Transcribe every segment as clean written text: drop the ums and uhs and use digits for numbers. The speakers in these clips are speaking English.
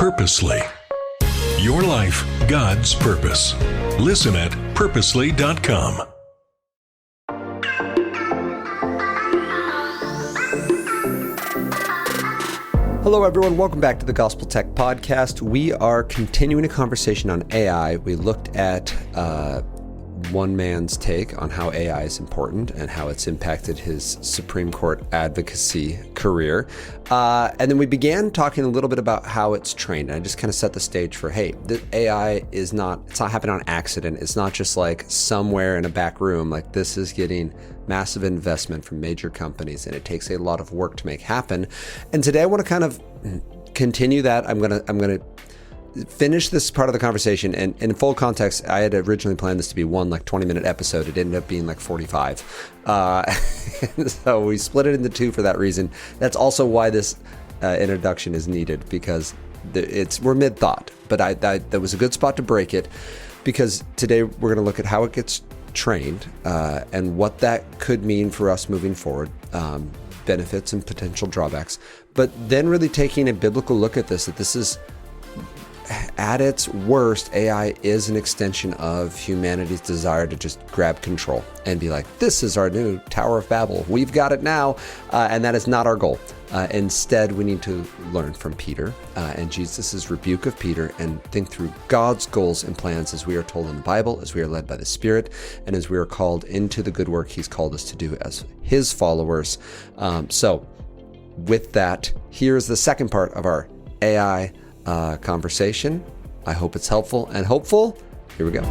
Purposely. Your life, God's purpose. Listen at purposely.com. Hello, everyone. Welcome back to the Gospel Tech Podcast. We are continuing a conversation on AI. We looked at one man's take on how AI is important and how it's impacted his Supreme Court advocacy career. And then we began talking a little bit about how it's trained. And I just kind of set the stage for, hey, the AI it's not happening on accident. It's not just like somewhere in a back room. Like, this is getting massive investment from major companies, and it takes a lot of work to make happen. And today I want to kind of continue that. I'm gonna finish this part of the conversation, and in full context, I had originally planned this to be one 20-minute episode. It ended up being 45. So we split it into two for that reason. That's also why this introduction is needed, because we're mid-thought, but that was a good spot to break it, because today we're going to look at how it gets trained and what that could mean for us moving forward, benefits and potential drawbacks, but then really taking a biblical look at this, that this is, at its worst, AI is an extension of humanity's desire to just grab control and be like, this is our new Tower of Babel. We've got it now. And that is not our goal. Instead, we need to learn from Peter and Jesus' rebuke of Peter and think through God's goals and plans as we are told in the Bible, as we are led by the Spirit, and as we are called into the good work He's called us to do as His followers. So with that, here's the second part of our AI conversation. I hope it's helpful and hopeful. Here we go.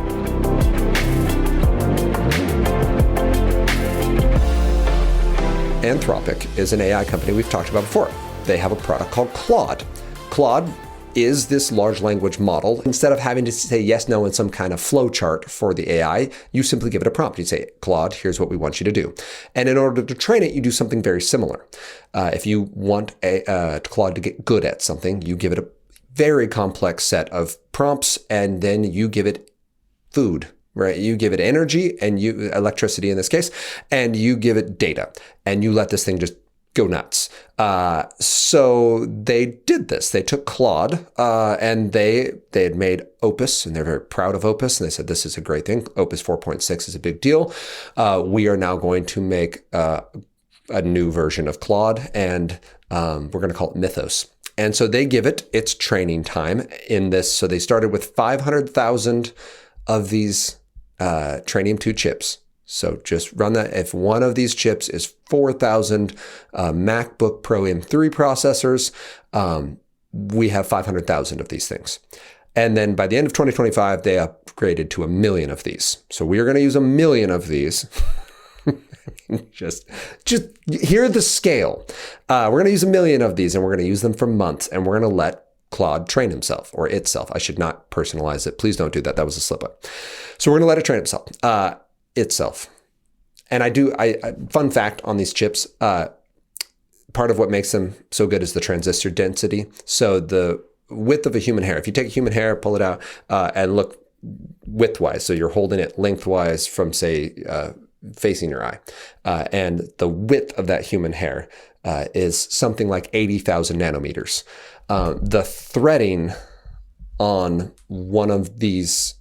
Anthropic is an AI company we've talked about before. They have a product called Claude. Claude is this large language model. Instead of having to say yes, no, in some kind of flow chart for the AI, you simply give it a prompt. You say, Claude, here's what we want you to do. And in order to train it, you do something very similar. If you want Claude to get good at something, you give it a very complex set of prompts, and then you give it food, right? You give it energy and electricity in this case, and you give it data, and you let this thing just go nuts. So they did this. They took Claude, and they had made Opus, and they're very proud of Opus, and they said, this is a great thing. Opus 4.6 is a big deal. We are now going to make a new version of Claude, and we're going to call it Mythos. And so they give it its training time in this. So they started with 500,000 of these Trainium 2 chips. So just run that. If one of these chips is 4,000 MacBook Pro M3 processors, we have 500,000 of these things. And then by the end of 2025, they upgraded to 1 million of these. So we are going to use 1 million of these. just hear the scale. We're going to use 1 million of these, and we're going to use them for months, and we're going to let Claude train himself, or itself. I should not personalize it. Please don't do that. That was a slip up. So we're going to let it train itself. And fun fact on these chips, part of what makes them so good is the transistor density. So the width of a human hair, if you take a human hair, pull it out, and look widthwise, so you're holding it lengthwise from, say, facing your eye. And the width of that human hair is something like 80,000 nanometers. The threading on one of these,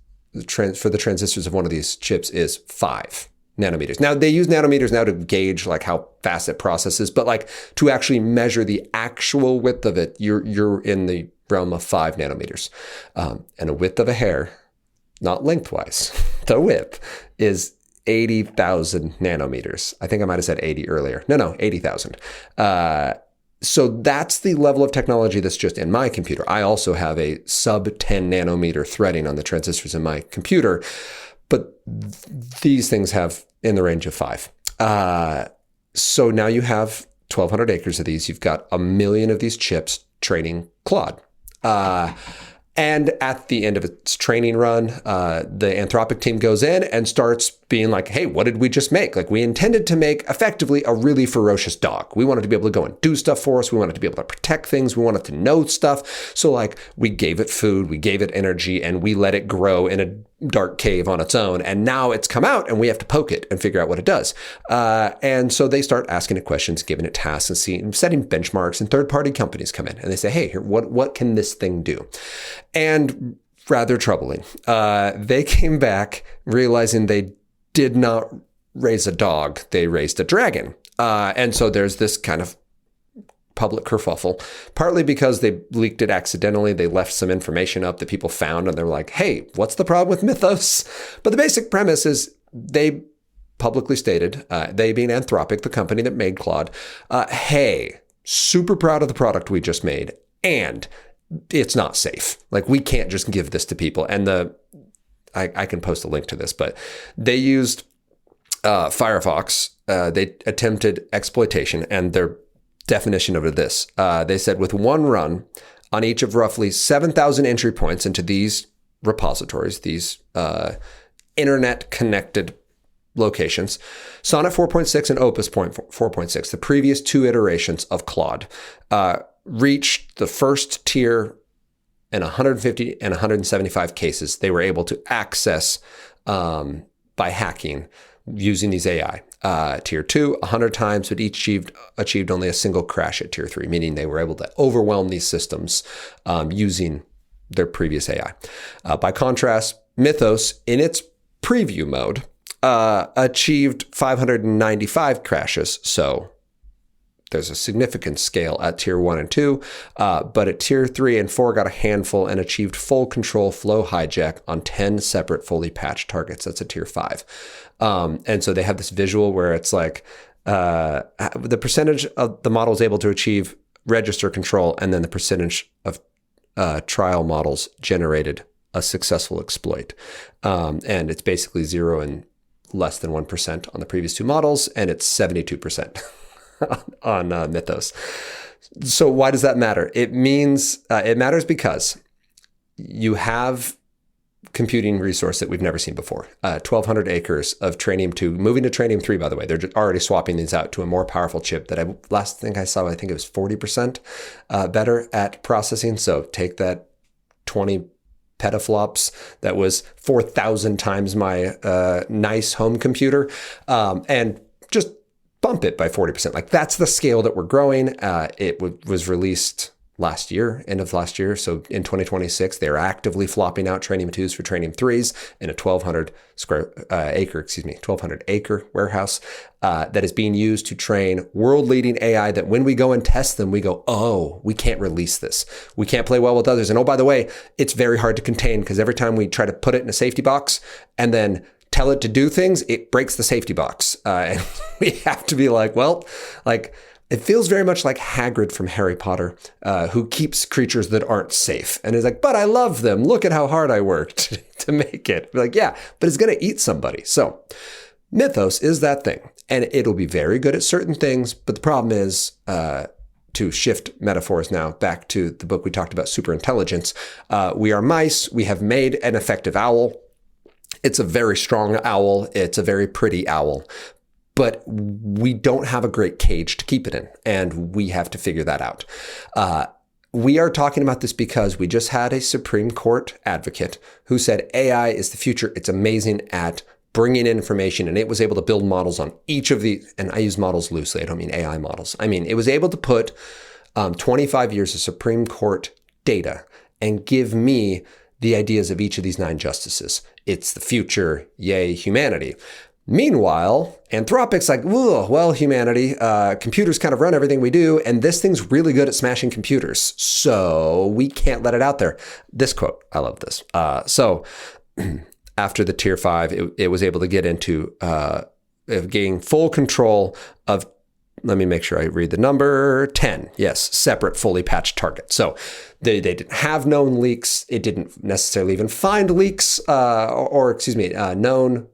for the transistors of one of these chips, is 5 nanometers. Now, they use nanometers now to gauge how fast it processes, but to actually measure the actual width of it, you're in the realm of 5 nanometers. And a width of a hair, not lengthwise, the width is 80,000 nanometers. I think I might have said 80 earlier. No, 80,000. So that's the level of technology that's just in my computer. I also have a sub 10 nanometer threading on the transistors in my computer, but these things have in the range of 5. So now you have 1,200 acres of these. You've got 1 million of these chips training Claude. And at the end of its training run, the Anthropic team goes in and starts being like, hey, what did we just make? We intended to make effectively a really ferocious dog. We wanted to be able to go and do stuff for us. We wanted to be able to protect things. We wanted to know stuff. So we gave it food, we gave it energy, and we let it grow in a dark cave on its own. And now it's come out and we have to poke it and figure out what it does. And so they start asking it questions, giving it tasks and setting benchmarks, and third-party companies come in and they say, hey, here, what can this thing do? And rather troubling, they came back realizing they did not raise a dog, they raised a dragon. And so there's this kind of public kerfuffle, partly because they leaked it accidentally. They left some information up that people found and they're like, hey, what's the problem with Mythos? But the basic premise is they publicly stated, they being Anthropic, the company that made Claude, hey, super proud of the product we just made, and it's not safe. Like, we can't just give this to people. And I can post a link to this, but they used Firefox. They attempted exploitation, and their definition of this. They said with one run on each of roughly 7,000 entry points into these repositories, these internet-connected locations, Sonnet 4.6 and Opus 4.6, the previous two iterations of Claude, reached the first tier in 150 and 175 cases. They were able to access by hacking using these AI. Tier 2, 100 times, but each achieved only a single crash at Tier 3, meaning they were able to overwhelm these systems using their previous AI. By contrast, Mythos, in its preview mode, achieved 595 crashes. So there's a significant scale at Tier 1 and 2, but at Tier 3 and 4 got a handful and achieved full control flow hijack on 10 separate fully patched targets. That's a Tier 5. And so they have this visual where it's like the percentage of the model is able to achieve register control, and then the percentage of trial models generated a successful exploit. And it's basically 0 and less than 1% on the previous two models, and it's 72% on Mythos. So why does that matter? It means it matters because you have computing resource that we've never seen before. 1,200 acres of Trainium 2, moving to Trainium 3, by the way. They're already swapping these out to a more powerful chip that last thing I saw, I think it was 40% better at processing. So take that 20 petaflops, that was 4,000 times my nice home computer, and just bump it by 40%. Like, that's the scale that we're growing. It was released end of last year. So in 2026, they're actively flopping out Trainium 2s for Trainium 3s in a 1,200 acre warehouse that is being used to train world-leading AI that when we go and test them, we go, oh, we can't release this. We can't play well with others. And oh, by the way, it's very hard to contain, because every time we try to put it in a safety box and then tell it to do things, it breaks the safety box. And we have to be like, well, like, it feels very much like Hagrid from Harry Potter, who keeps creatures that aren't safe. And is like, but I love them. Look at how hard I worked to make it. We're like, yeah, but it's going to eat somebody. So Mythos is that thing. And it'll be very good at certain things. But the problem is, to shift metaphors now back to the book we talked about, superintelligence. We are mice. We have made an effective owl. It's a very strong owl. It's a very pretty owl. But we don't have a great cage to keep it in, and we have to figure that out. We are talking about this because we just had a Supreme Court advocate who said AI is the future. It's amazing at bringing in information, and it was able to build models on each of the, and I use models loosely, I don't mean AI models. I mean, it was able to put 25 years of Supreme Court data and give me the ideas of each of these 9 justices. It's the future, yay, humanity. Meanwhile, Anthropic's like, well, humanity, computers kind of run everything we do, and this thing's really good at smashing computers, so we can't let it out there. This quote, I love this. So after the Tier 5, it was able to get into gaining full control of, let me make sure I read the number, 10, yes, separate fully patched targets. So they didn't have known leaks. It didn't necessarily even find leaks, known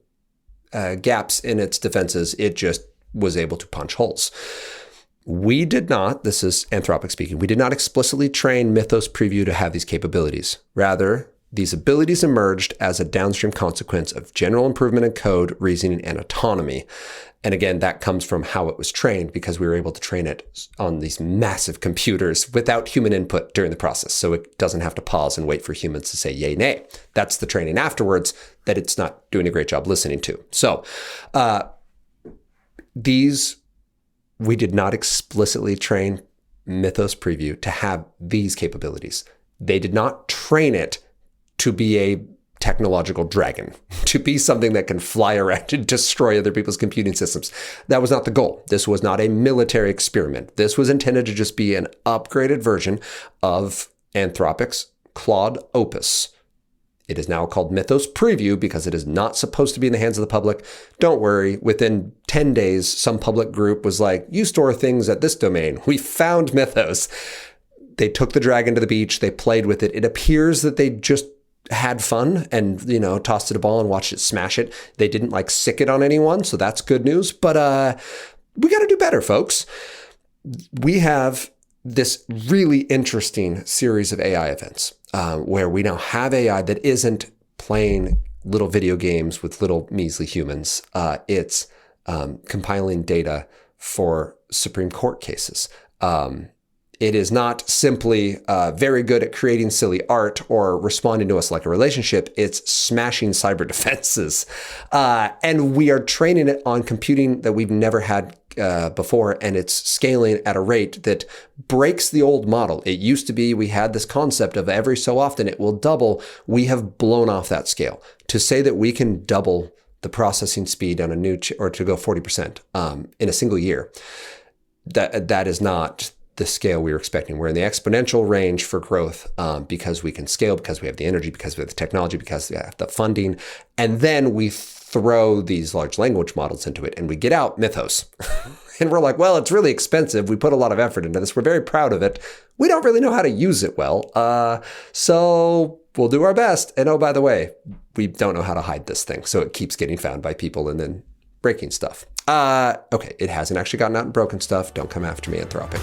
gaps in its defenses. It just was able to punch holes. We did not, this is Anthropic speaking, we did not explicitly train Mythos Preview to have these capabilities. Rather, These abilities emerged as a downstream consequence of general improvement in code, reasoning, and autonomy. And again, that comes from how it was trained, because we were able to train it on these massive computers without human input during the process. So it doesn't have to pause and wait for humans to say yay, nay. That's the training afterwards that it's not doing a great job listening to. So we did not explicitly train Mythos Preview to have these capabilities. They did not train it to be a technological dragon, to be something that can fly around and destroy other people's computing systems. That was not the goal. This was not a military experiment. This was intended to just be an upgraded version of Anthropic's Claude Opus. It is now called Mythos Preview because it is not supposed to be in the hands of the public. Don't worry, within 10 days, some public group was like, you store things at this domain. We found Mythos. They took the dragon to the beach. They played with it. It appears that they just had fun and, tossed it a ball and watched it smash it. They didn't sick it on anyone. So that's good news. But we got to do better, folks. We have this really interesting series of AI events where we now have AI that isn't playing little video games with little measly humans. It's compiling data for Supreme Court cases. It is not simply very good at creating silly art or responding to us like a relationship. It's smashing cyber defenses. And we are training it on computing that we've never had before, and it's scaling at a rate that breaks the old model. It used to be we had this concept of every so often it will double. We have blown off that scale. To say that we can double the processing speed on a new or to go 40% in a single year, that is not the scale we were expecting. We're in the exponential range for growth because we can scale, because we have the energy, because we have the technology, because we have the funding. And then we throw these large language models into it and we get out Mythos. And we're like, well, it's really expensive. We put a lot of effort into this. We're very proud of it. We don't really know how to use it well. So we'll do our best. And oh, by the way, we don't know how to hide this thing. So it keeps getting found by people and then breaking stuff. Okay, it hasn't actually gotten out and broken stuff. Don't come after me, Anthropic.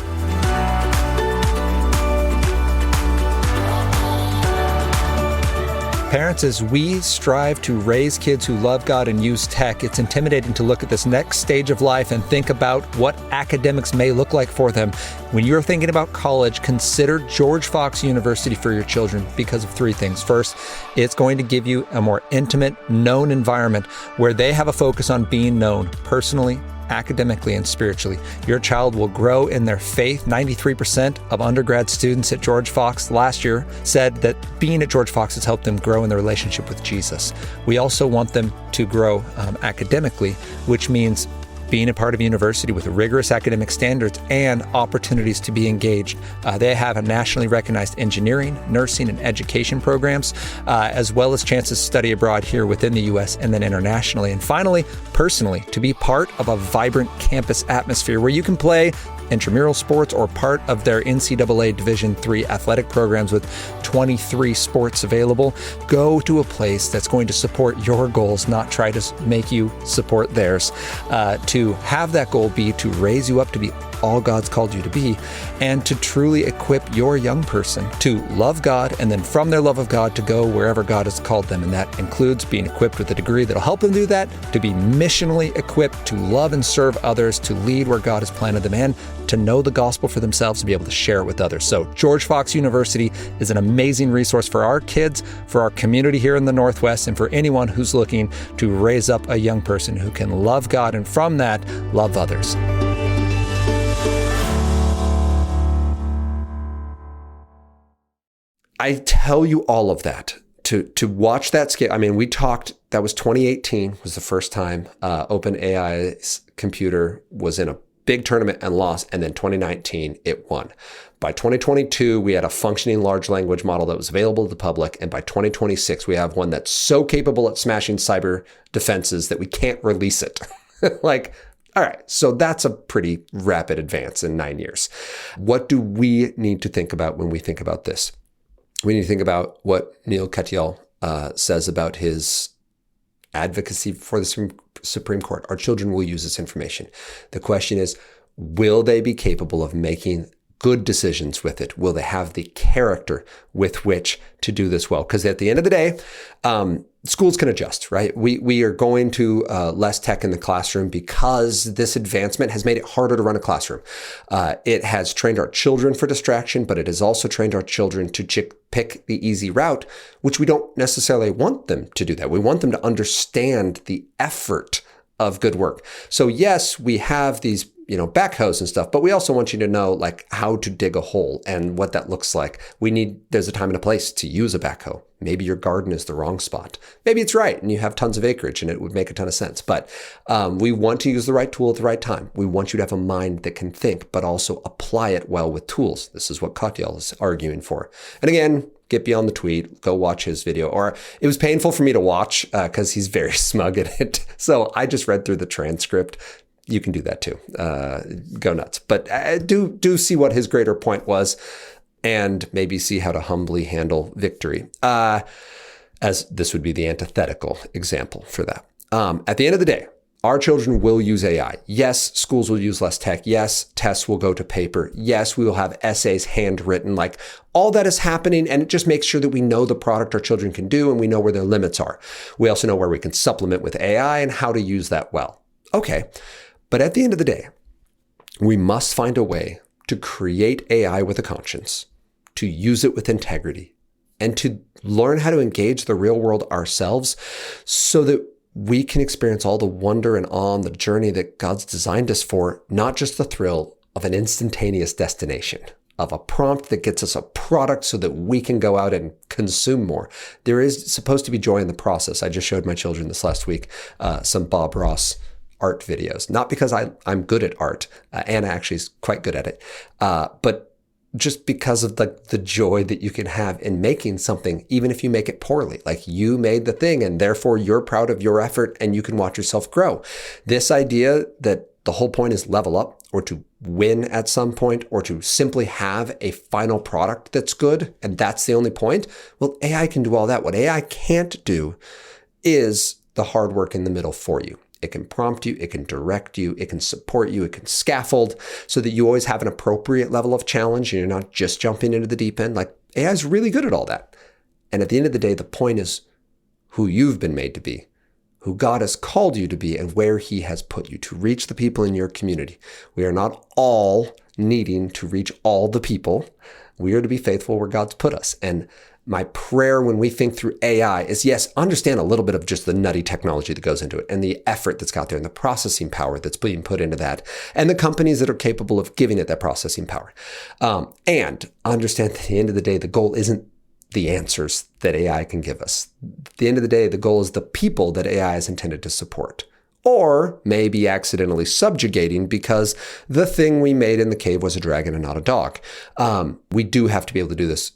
Parents, as we strive to raise kids who love God and use tech, it's intimidating to look at this next stage of life and think about what academics may look like for them. When you're thinking about college, consider George Fox University for your children because of three things. First, it's going to give you a more intimate, known environment where they have a focus on being known personally, academically, and spiritually. Your child will grow in their faith. 93% of undergrad students at George Fox last year said that being at George Fox has helped them grow in their relationship with Jesus. We also want them to grow academically, which means being a part of a university with rigorous academic standards and opportunities to be engaged. They have a nationally recognized engineering, nursing, and education programs, as well as chances to study abroad here within the U.S. and then internationally. And finally, personally, to be part of a vibrant campus atmosphere where you can play intramural sports or part of their NCAA Division III athletic programs with 23 sports available. Go to a place that's going to support your goals, not try to make you support theirs. To have that goal be to raise you up to be all God's called you to be, and to truly equip your young person to love God, and then from their love of God to go wherever God has called them. And that includes being equipped with a degree that'll help them do that, to be missionally equipped to love and serve others, to lead where God has planted them, and to know the gospel for themselves and be able to share it with others. So George Fox University is an amazing resource for our kids, for our community here in the Northwest, and for anyone who's looking to raise up a young person who can love God and from that, love others. I tell you all of that to watch that scale. I mean, we talked, that was 2018 was the first time OpenAI's computer was in a big tournament and lost. And then 2019, it won. By 2022, we had a functioning large language model that was available to the public. And by 2026, we have one that's so capable at smashing cyber defenses that we can't release it. All right, so that's a pretty rapid advance in 9 years. What do we need to think about when we think about this? We need to think about what Neil Katyal says about his advocacy for the Supreme Court. Our children will use this information. The question is, will they be capable of making good decisions with it? Will they have the character with which to do this well? Because at the end of the day, schools can adjust, right? We are going to less tech in the classroom because this advancement has made it harder to run a classroom. It has trained our children for distraction, but it has also trained our children to pick the easy route, which we don't necessarily want them to do that. We want them to understand the effort of good work. So yes, we have these backhoes and stuff, but we also want you to know like how to dig a hole and what that looks like. There's a time and a place to use a backhoe. Maybe your garden is the wrong spot. Maybe it's right and you have tons of acreage and it would make a ton of sense. But we want to use the right tool at the right time. We want you to have a mind that can think, but also apply it well with tools. This is what Claude is arguing for. And again, get beyond the tweet, go watch his video. Or it was painful for me to watch because he's very smug at it. So I just read through the transcript. You can do that too. Go nuts. But do see what his greater point was and maybe see how to humbly handle victory. As this would be the antithetical example for that. At the end of the day, our children will use AI. Yes, schools will use less tech. Yes, tests will go to paper. Yes, we will have essays handwritten. Like all that is happening, and it just makes sure that we know the product our children can do and we know where their limits are. We also know where we can supplement with AI and how to use that well. Okay. But at the end of the day, we must find a way to create AI with a conscience, to use it with integrity, and to learn how to engage the real world ourselves so that we can experience all the wonder and awe on the journey that God's designed us for, not just the thrill of an instantaneous destination, of a prompt that gets us a product so that we can go out and consume more. There is supposed to be joy in the process. I just showed my children this last week some Bob Ross art videos, not because I'm good at art. Anna actually is quite good at it, but just because of the joy that you can have in making something, even if you make it poorly. Like you made the thing and therefore you're proud of your effort and you can watch yourself grow. This idea that the whole point is level up or to win at some point or to simply have a final product that's good and that's the only point. Well, AI can do all that. What AI can't do is the hard work in the middle for you. It can prompt you, it can direct you, it can support you, it can scaffold so that you always have an appropriate level of challenge and you're not just jumping into the deep end. Like AI is really good at all that. And at the end of the day, the point is who you've been made to be, who God has called you to be, and where he has put you to reach the people in your community. We are not all needing to reach all the people. We are to be faithful where God's put us. And my prayer when we think through AI is, yes, understand a little bit of just the nutty technology that goes into it and the effort that's got there and the processing power that's being put into that and the companies that are capable of giving it that processing power. And understand that at the end of the day, the goal isn't the answers that AI can give us. At the end of the day, the goal is the people that AI is intended to support. Or maybe accidentally subjugating because the thing we made in the cave was a dragon and not a dog. We do have to be able to do this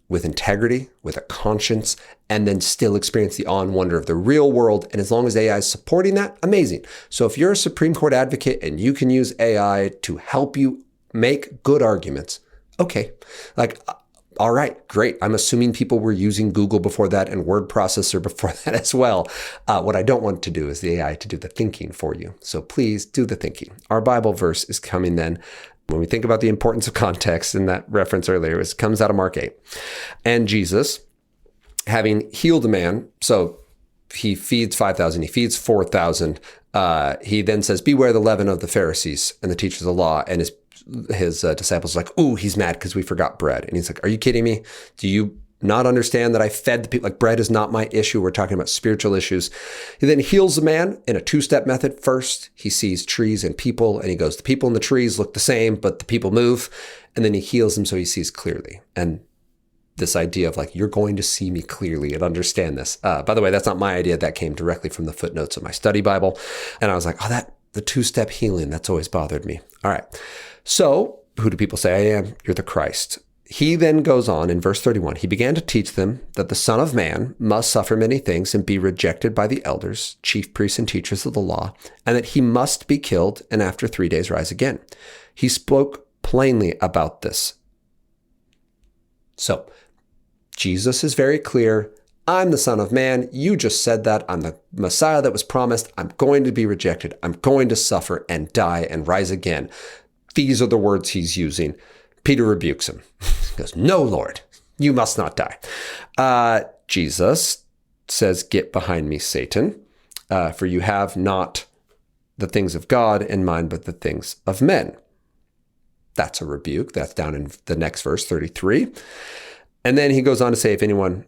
with integrity, with a conscience, and then still experience the awe and wonder of the real world. And as long as AI is supporting that, amazing. So if you're a Supreme Court advocate and you can use AI to help you make good arguments, okay. All right, great. I'm assuming people were using Google before that and word processor before that as well. What I don't want to do is the AI to do the thinking for you. So please do the thinking. Our Bible verse is coming then. When we think about the importance of context in that reference earlier, it comes out of Mark 8. And Jesus, having healed a man, so he feeds 5,000, he feeds 4,000. He then says, beware the leaven of the Pharisees and the teachers of the law. And his disciples are like, ooh, he's mad because we forgot bread. And he's like, are you kidding me? Do you not understand that I fed the people? Like, bread is not my issue. We're talking about spiritual issues. He then heals the man in a two-step method. First, he sees trees and people, and he goes, the people and the trees look the same, but the people move. And then he heals them so he sees clearly. And this idea of like, you're going to see me clearly and understand this. By the way, that's not my idea. That came directly from the footnotes of my study Bible. And I was like, the two-step healing, that's always bothered me. All right. So who do people say I am? You're the Christ. He then goes on in verse 31. He began to teach them that the Son of Man must suffer many things and be rejected by the elders, chief priests and teachers of the law, and that he must be killed and after 3 days rise again. He spoke plainly about this. So Jesus is very clear. I'm the Son of Man. You just said that. I'm the Messiah that was promised. I'm going to be rejected. I'm going to suffer and die and rise again. These are the words he's using. Peter rebukes him. He goes, "No, Lord, you must not die." Jesus says, "Get behind me, Satan, for you have not the things of God in mind, but the things of men." That's a rebuke. That's down in the next verse, 33. And then he goes on to say, if anyone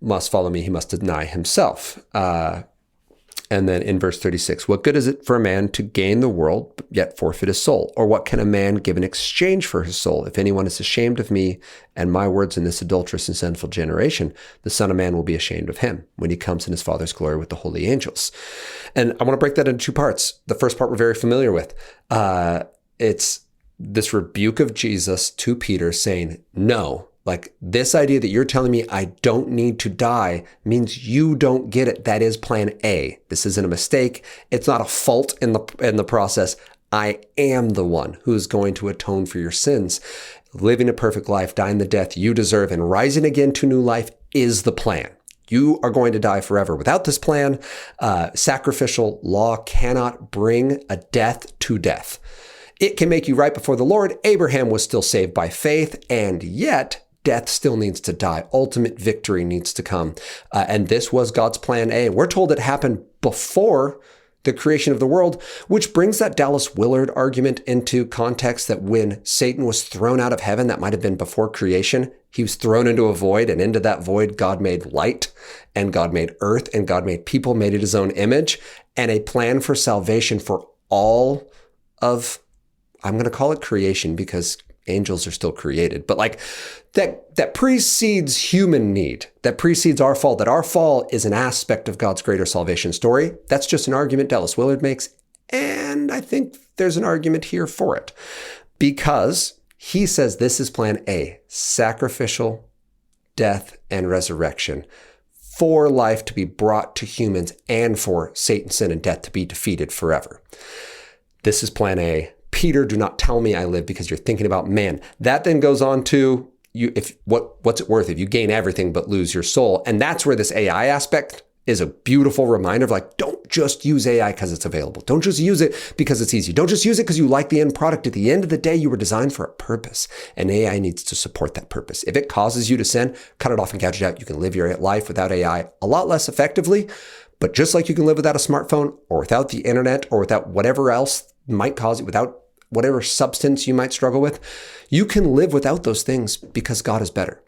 must follow me, he must deny himself. And then in verse 36, what good is it for a man to gain the world, yet forfeit his soul? Or what can a man give in exchange for his soul? If anyone is ashamed of me and my words in this adulterous and sinful generation, the Son of Man will be ashamed of him when he comes in his Father's glory with the holy angels. And I want to break that into two parts. The first part we're very familiar with. It's this rebuke of Jesus to Peter saying, no, like this idea that you're telling me I don't need to die means you don't get it. That is plan A. This isn't a mistake. It's not a fault in the process. I am the one who's going to atone for your sins. Living a perfect life, dying the death you deserve, and rising again to new life is the plan. You are going to die forever. Without this plan, sacrificial law cannot bring a death to death. It can make you right before the Lord. Abraham was still saved by faith, and yet death still needs to die. Ultimate victory needs to come. And this was God's plan A. We're told it happened before the creation of the world, which brings that Dallas Willard argument into context that when Satan was thrown out of heaven, that might have been before creation. He was thrown into a void, and into that void, God made light, and God made earth, and God made people, made it his own image, and a plan for salvation for all of, I'm going to call it creation because angels are still created, but like that precedes human need, that precedes our fall, that our fall is an aspect of God's greater salvation story. That's just an argument Dallas Willard makes. And I think there's an argument here for it because he says this is plan A, sacrificial death and resurrection for life to be brought to humans and for Satan, sin, and death to be defeated forever. This is plan A. Peter, do not tell me I live because you're thinking about man. That then goes on to you. What's it worth if you gain everything but lose your soul? And that's where this AI aspect is a beautiful reminder of like, don't just use AI because it's available. Don't just use it because it's easy. Don't just use it because you like the end product. At the end of the day, you were designed for a purpose, and AI needs to support that purpose. If it causes you to sin, cut it off and gouge it out. You can live your life without AI a lot less effectively. But just like you can live without a smartphone or without the internet or without whatever else might cause it, without whatever substance you might struggle with, you can live without those things because God is better.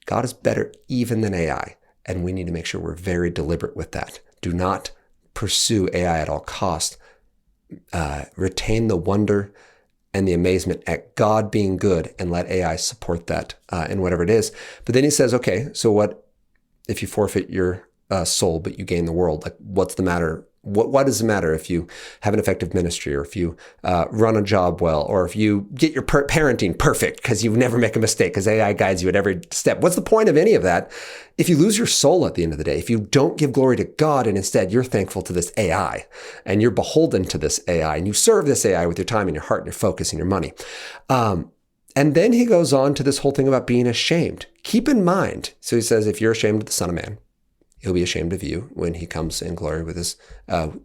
God is better even than AI. And we need to make sure we're very deliberate with that. Do not pursue AI at all costs. Retain the wonder and the amazement at God being good and let AI support that in whatever it is. But then he says, okay, so what if you forfeit your soul, but you gain the world? Like, what's the matter? What does it matter if you have an effective ministry or if you run a job well or if you get your parenting perfect because you never make a mistake because AI guides you at every step? What's the point of any of that if you lose your soul at the end of the day? If you don't give glory to God and instead you're thankful to this AI and you're beholden to this AI and you serve this AI with your time and your heart and your focus and your money. And then he goes on to this whole thing about being ashamed. Keep in mind, so he says, if you're ashamed of the Son of Man, he'll be ashamed of you when he comes in glory with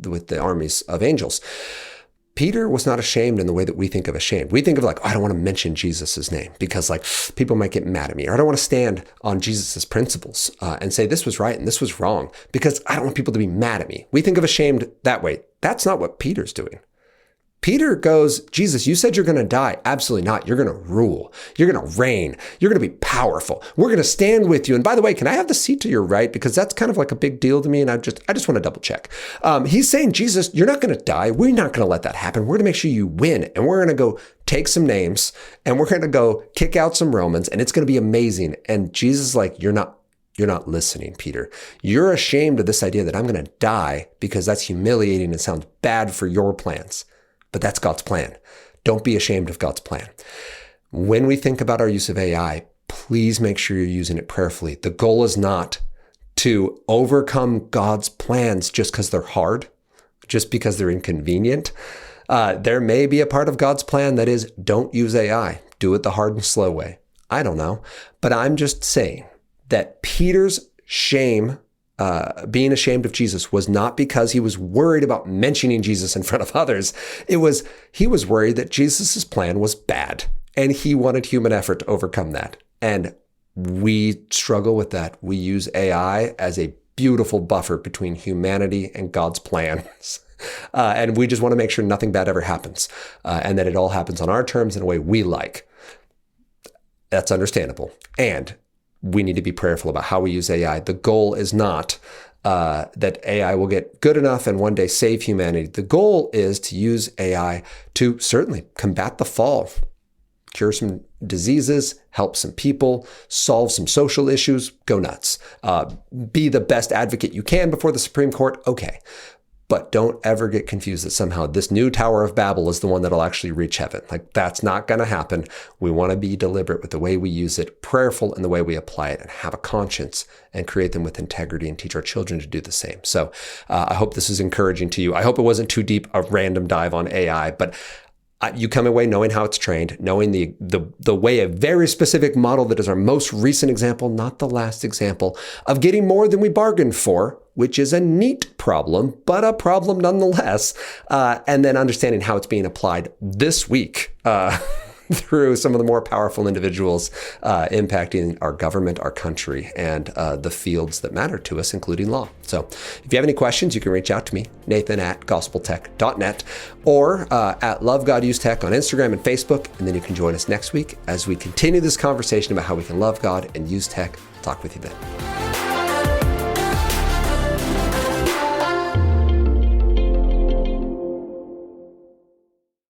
with the armies of angels. Peter was not ashamed in the way that we think of ashamed. We think of like, oh, I don't want to mention Jesus's name because like people might get mad at me, or I don't want to stand on Jesus's principles and say this was right and this was wrong because I don't want people to be mad at me. We think of ashamed that way. That's not what Peter's doing. Peter goes, Jesus, you said you're going to die. Absolutely not. You're going to rule. You're going to reign. You're going to be powerful. We're going to stand with you. And by the way, can I have the seat to your right? Because that's kind of like a big deal to me. And I just want to double check. He's saying, Jesus, you're not going to die. We're not going to let that happen. We're going to make sure you win. And we're going to go take some names and we're going to go kick out some Romans and it's going to be amazing. And Jesus is like, you're not listening, Peter. You're ashamed of this idea that I'm going to die because that's humiliating and sounds bad for your plans. But that's God's plan. Don't be ashamed of God's plan. When we think about our use of AI, please make sure you're using it prayerfully. The goal is not to overcome God's plans just because they're hard, just because they're inconvenient. There may be a part of God's plan that is, don't use AI. Do it the hard and slow way. I don't know. But I'm just saying that Peter's shame, being ashamed of Jesus, was not because he was worried about mentioning Jesus in front of others. He was worried that Jesus's plan was bad and he wanted human effort to overcome that. And we struggle with that. We use AI as a beautiful buffer between humanity and God's plans. And we just want to make sure nothing bad ever happens, and that it all happens on our terms in a way we like. That's understandable. And we need to be prayerful about how we use AI. The goal is not that AI will get good enough and one day save humanity. The goal is to use AI to certainly combat the fall, cure some diseases, help some people, solve some social issues, go nuts. Be the best advocate you can before the Supreme Court, okay. But don't ever get confused that somehow this new Tower of Babel is the one that'll actually reach heaven. Like, that's not going to happen. We want to be deliberate with the way we use it, prayerful in the way we apply it, and have a conscience and create them with integrity and teach our children to do the same. So I hope this is encouraging to you. I hope it wasn't too deep a random dive on AI, but you come away knowing how it's trained, knowing the way a very specific model that is our most recent example, not the last example, of getting more than we bargained for, which is a neat problem, but a problem nonetheless. And then understanding how it's being applied this week through some of the more powerful individuals impacting our government, our country, and the fields that matter to us, including law. So if you have any questions, you can reach out to me, nathan@gospeltech.net, or at Love God Use Tech on Instagram and Facebook. And then you can join us next week as we continue this conversation about how we can love God and use tech. I'll talk with you then.